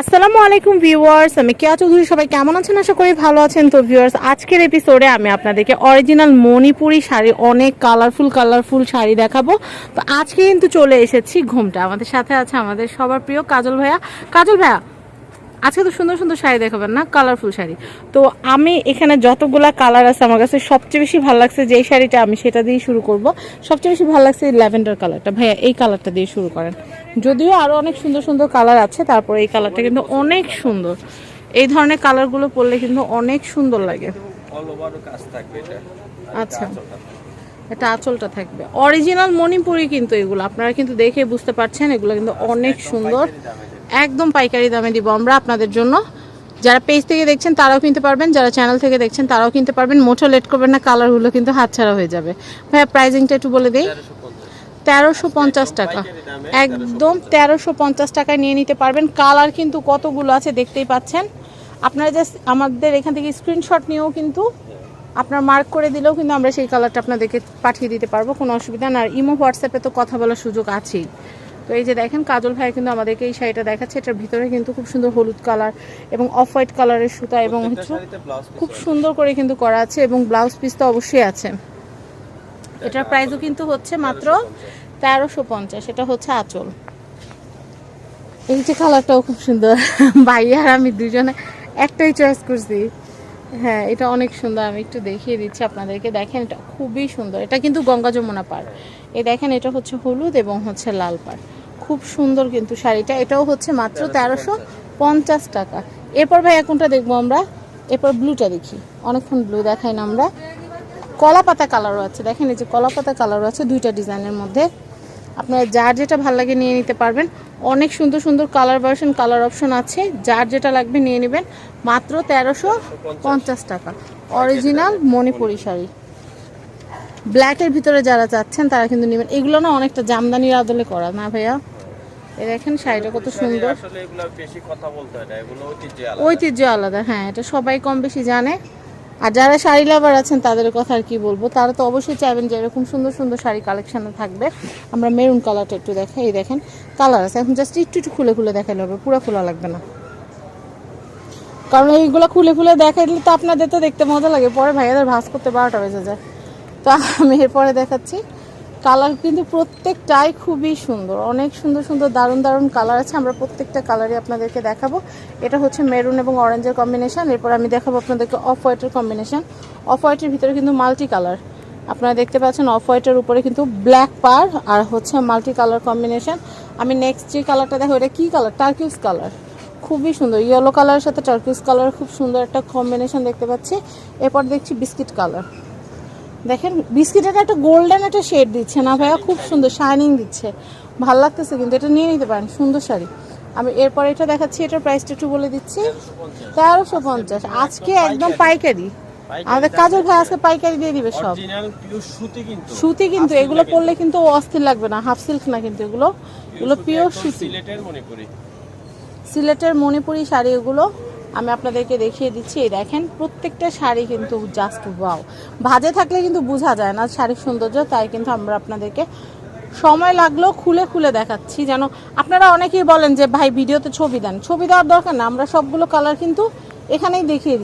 আসসালামু আলাইকুম ভিউয়ার্স, আমি কেয়া চৌধুরী। সবাই কেমন আছেন? আশা করি ভালো আছেন। তো ভিউয়ার্স, আজকের এপিসোডে আমি আপনাদেরকে অরিজিনাল মণিপুরি শাড়ি, অনেক কালারফুল শাড়ি দেখাবো। তো আজকে কিন্তু চলে এসেছি ঘুমটা। আমাদের সাথে আছে আমাদের সবার প্রিয় কাজল ভাইয়া। কাজল ভাইয়া, আজকে তো সুন্দর সুন্দর শাড়ি দেখাবেন না, কালারফুল শাড়ি। তো আমি এখানে যতগুলা কালার আছে, আমার কাছে সবচেয়ে বেশি ভালো লাগছে যে শাড়িটা, আমি সেটা দিয়ে শুরু করব। সবচেয়ে বেশি ভালো লাগছে এই ল্যাভেন্ডার কালারটা। ভাইয়া, এই কালারটা দিয়ে শুরু করেন। যদিও আরও অনেক সুন্দর সুন্দর কালার আছে, তারপরে এই কালারটা কিন্তু অনেক সুন্দর। এই ধরনের কালারগুলো পরলে কিন্তু অনেক সুন্দর লাগে। আচ্ছা, এটা আঁচলটা থাকবে অরিজিনাল মণিপুরি, কিন্তু এগুলো আপনারা কিন্তু দেখে বুঝতে পারছেন, এগুলো কিন্তু অনেক সুন্দর। একদম পাইকারি দামে দিব আমরা আপনাদের জন্য। যারা পেজ থেকে দেখছেন তারাও কিনতে পারবেন, যারা চ্যানেল থেকে দেখছেন তারাও কিনতে পারবেন। মোটো লেট করবেন না, কালারগুলো কিন্তু হাতছাড়া হয়ে যাবে। ভাইয়া, প্রাইজিংটা একটু বলে দিই। 1350 টাকা, একদম 1350 টাকায় নিয়ে নিতে পারবেন। কালার কিন্তু কতগুলো আছে দেখতেই পাচ্ছেন। আপনারা জাস্ট আমাদের এখান থেকে স্ক্রিনশট নিয়েও কিন্তু আপনার মার্ক করে দিলেও কিন্তু আমরা সেই কালারটা আপনাদেরকে পাঠিয়ে দিতে পারবো, কোনো অসুবিধা না। আর ইমো হোয়াটসঅ্যাপে তো কথা বলার সুযোগ আছেই। তো এই যে দেখেন, কাজল ভাই কিন্তু আমাদেরকে এই শাড়িটা দেখাচ্ছে। এটার ভিতরে কিন্তু খুব সুন্দর হলুদ কালার এবং অফ হোয়াইট কালারের সুতা, এবং হচ্ছে খুব সুন্দর করে কিন্তু করা আছে, এবং ব্লাউজ পিস তো অবশ্যই আছে। এটার প্রাইসও কিন্তু হচ্ছে মাত্র 1350। এটা হচ্ছে আঁচল। এই যে কালারটাও খুব সুন্দর। ভাইয়া আর আমি দুজনে একটাই চয়েস করছি। হ্যাঁ, এটা অনেক সুন্দর। আমি একটু দেখিয়ে দিচ্ছি আপনাদেরকে। দেখেন, এটা খুবই সুন্দর। এটা কিন্তু গঙ্গা যমুনা পাড়। এই দেখেন, এটা হচ্ছে হলুদ এবং হচ্ছে লাল পাড়। খুব সুন্দর কিন্তু শাড়িটা। এটাও হচ্ছে মাত্র 1350 টাকা। এরপর ভাই কোনটা দেখবো আমরা? এরপর ব্লুটা দেখি। অনেকক্ষণ ব্লু দেখাই না আমরা। কলা পাতা কালারও আছে, দেখেন এই যে কলা পাতা কালারও আছে, দুইটা ডিজাইনের মধ্যে। আপনারা যার যেটা ভালো লাগে নিয়ে নিতে পারবেন। অনেক সুন্দর সুন্দর কালার ভার্সন, কালার অপশন আছে। যার যেটা লাগবে নিয়ে নেবেন। মাত্র 1350 টাকা। অরিজিনাল মণিপুরি শাড়ি। ব্ল্যাকের ভিতরে যারা চাচ্ছেন তারা কিন্তু নেবেন। এগুলো না অনেকটা জামদানির আদলে করা না ভাইয়া? এই দেখেন শাড়িটা কত সুন্দর। ঐতিহ্য আলাদা, হ্যাঁ, এটা সবাই কম বেশি জানে। আর যারা শাড়ি লাভার আছেন তাদের কথা আর কি বলবো, তারা তো অবশ্যই চাইবেন যে এরকম সুন্দর সুন্দর শাড়ি কালেকশনে থাকবে। আমরা মেরুন কালারটা একটু দেখাই। এই দেখেন, কালার আছে। এখন জাস্ট একটু খুলে খুলে দেখাইলে হবে, পুরো খোলা লাগবে না, কারণ এইগুলো খুলে খুলে দেখাই দিলে তো আপনাদের তো দেখতে মজা লাগে, পরে ভাইয়াদের ভাঁজ করতে 12টা বেজে যায়। তো আমি এরপরে দেখাচ্ছি। কালার কিন্তু প্রত্যেকটাই খুবই সুন্দর, অনেক সুন্দর সুন্দর দারুণ দারুণ কালার আছে। আমরা প্রত্যেকটা কালারই আপনাদেরকে দেখাবো। এটা হচ্ছে মেরুন এবং অরেঞ্জের কম্বিনেশন। এরপর আমি দেখাবো আপনাদেরকে অফ হোয়াইটের কম্বিনেশন। অফ হোয়াইটের ভিতরে কিন্তু মাল্টি কালার আপনারা দেখতে পাচ্ছেন। অফ হোয়াইটের উপরে কিন্তু ব্ল্যাক পার আর হচ্ছে মাল্টি কালার কম্বিনেশন। আমি নেক্সট যে কালারটা দেখো, এটা কি কালার? টার্কিউজ কালার, খুবই সুন্দর। ইয়েলো কালারের সাথে টার্কিউজ কালার, খুব সুন্দর একটা কম্বিনেশন দেখতে পাচ্ছি। এরপর দেখছি বিস্কিট কালার। দেখেন, বিস্কিটের একটা গোল্ডেন একটা শেড দিচ্ছে না ভাইয়া? খুব সুন্দর শাইনিং দিচ্ছে, ভালো লাগতেছে কিন্তু। এটা নিয়ে নিতে পারেন, সুন্দর শাড়ি। আমি এরপর এটা দেখাচ্ছি। এটার প্রাইসটা একটু বলে দিচ্ছি। 1350। আজকে একদম পাইকারি। আমাদের কাজল ভাই আজকে পাইকারি দিয়ে দিবে সব। সুতি কিন্তু এগুলো পরলে কিন্তু অস্থির লাগবে না, হাফ সিল্ক না কিন্তু এগুলো, এগুলো পিওর সুতি। সিলেটের মণিপুরি শাড়ি এগুলো আমি আপনাদেরকে দেখিয়ে দিচ্ছি। এই দেখেন, প্রত্যেকটা শাড়ি কিন্তু জাস্ট ওয়াও। ভাজে থাকলে কিন্তু বোঝা যায় না শাড়ির সৌন্দর্য, তাই কিন্তু আমরা আপনাদেরকে সময় লাগলো খুলে খুলে দেখাচ্ছি। যেন আপনারা অনেকেই বলেন যে ভাই ভিডিওতে ছবি দেন, ছবি দেওয়ার দরকার না, আমরা সবগুলো কালার কিন্তু এখানেই দেখিয়ে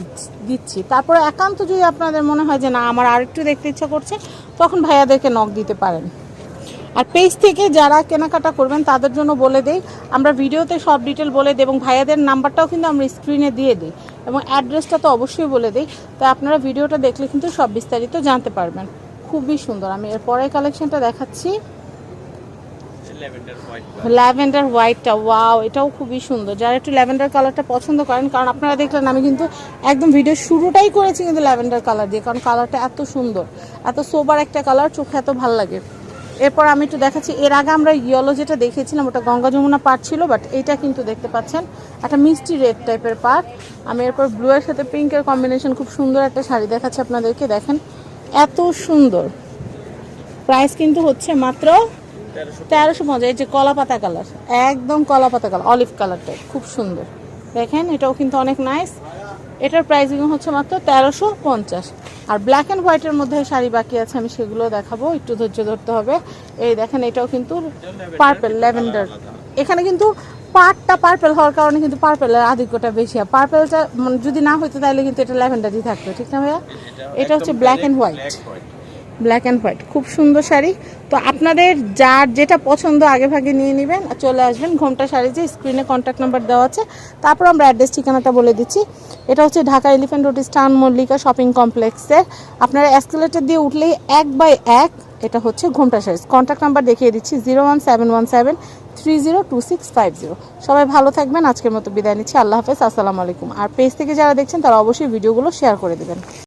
দিচ্ছি। তারপরে একান্ত যদি আপনাদের মনে হয় যে না আমার আরেকটু দেখতে ইচ্ছা করছে, তখন ভাইয়াদেরকে নক দিতে পারেন। আর পেজ থেকে যারা কেনাকাটা করবেন তাদের জন্য বলে দেই, আমরা ভিডিওতে সব ডিটেল বলে দিই, এবং ভাইয়াদের নাম্বারটাও কিন্তু আমরা স্ক্রিনে দিয়ে দিই, এবং অ্যাড্রেসটা তো অবশ্যই বলে দিই। তাই আপনারা ভিডিওটা দেখলে কিন্তু সব বিস্তারিত জানতে পারবেন। খুবই সুন্দর। আমি এর পরের কালেকশনটা দেখাচ্ছি। ল্যাভেন্ডার হোয়াইটটা, ওয়াও, এটাও খুবই সুন্দর। যারা একটু ল্যাভেন্ডার কালারটা পছন্দ করেন, কারণ আপনারা দেখলেন আমি কিন্তু একদম ভিডিও শুরুটাই করেছি কিন্তু ল্যাভেন্ডার কালার দিয়ে, কারণ কালারটা এত সুন্দর, এত সোবার একটা কালার, চোখে এত ভালো লাগে। এরপর আমি একটু দেখাচ্ছি। এর আগে আমরা ইয়েলো যেটা দেখেছিলাম ওটা গঙ্গা যমুনা পাড় ছিল, বাট এইটা কিন্তু দেখতে পাচ্ছেন একটা মিষ্টি রেড টাইপের পাড়। আমি এরপর ব্লু এর সাথে পিঙ্কের কম্বিনেশন, খুব সুন্দর একটা শাড়ি দেখাচ্ছি আপনাদেরকে। দেখেন এত সুন্দর। প্রাইস কিন্তু হচ্ছে মাত্র 1350। এই যে কলা পাতা কালার, একদম কলা পাতা কালার, অলিভ কালারটা খুব সুন্দর। দেখেন, এটাও কিন্তু অনেক নাইস। এটার প্রাইসিং হচ্ছে মাত্র 1350। আর ব্ল্যাক অ্যান্ড হোয়াইটের মধ্যে শাড়ি বাকি আছে, আমি সেগুলো দেখাবো, একটু ধৈর্য ধরতে হবে। এই দেখেন, এটাও কিন্তু পার্পল ল্যাভেন্ডার। এখানে কিন্তু পাড়টা পার্পল হওয়ার কারণে কিন্তু পার্পেলের আধিক্যটা বেশি হয়। পার্পেলটা যদি না হতো তাহলে কিন্তু এটা ল্যাভেন্ডারই থাকতো, ঠিক না ভাইয়া? এটা হচ্ছে black and white, black and white, খুব সুন্দর শাড়ি। তো আপনাদের যার যেটা পছন্দ আগে ভাগে নিয়ে নেবেন, চলে আসবেন ঘোমটা শাড়ি, যে স্ক্রিনে কন্ট্যাক্ট নাম্বার দেওয়া আছে। তারপর আমরা অ্যাড্রেস ঠিকানাটা বলে দিচ্ছি। এটা হচ্ছে ঢাকা এলিফ্যান্ট রোড স্টান মল্লিকা শপিং কমপ্লেক্সের, আপনারা এসকেলেটর দিয়ে উঠলেই 1 বাই 1 এটা হচ্ছে ঘোমটা শাড়ি। কন্ট্যাক্ট নাম্বার দেখিয়ে দিচ্ছি 01717302650। সবাই ভালো থাকবেন, আজকের মতো বিদায় নিচ্ছি, আল্লাহ হাফেজ, আসসালামু আলাইকুম। আর পেজ থেকে যারা দেখছেন তারা অবশ্যই ভিডিওগুলো শেয়ার করে দেবেন।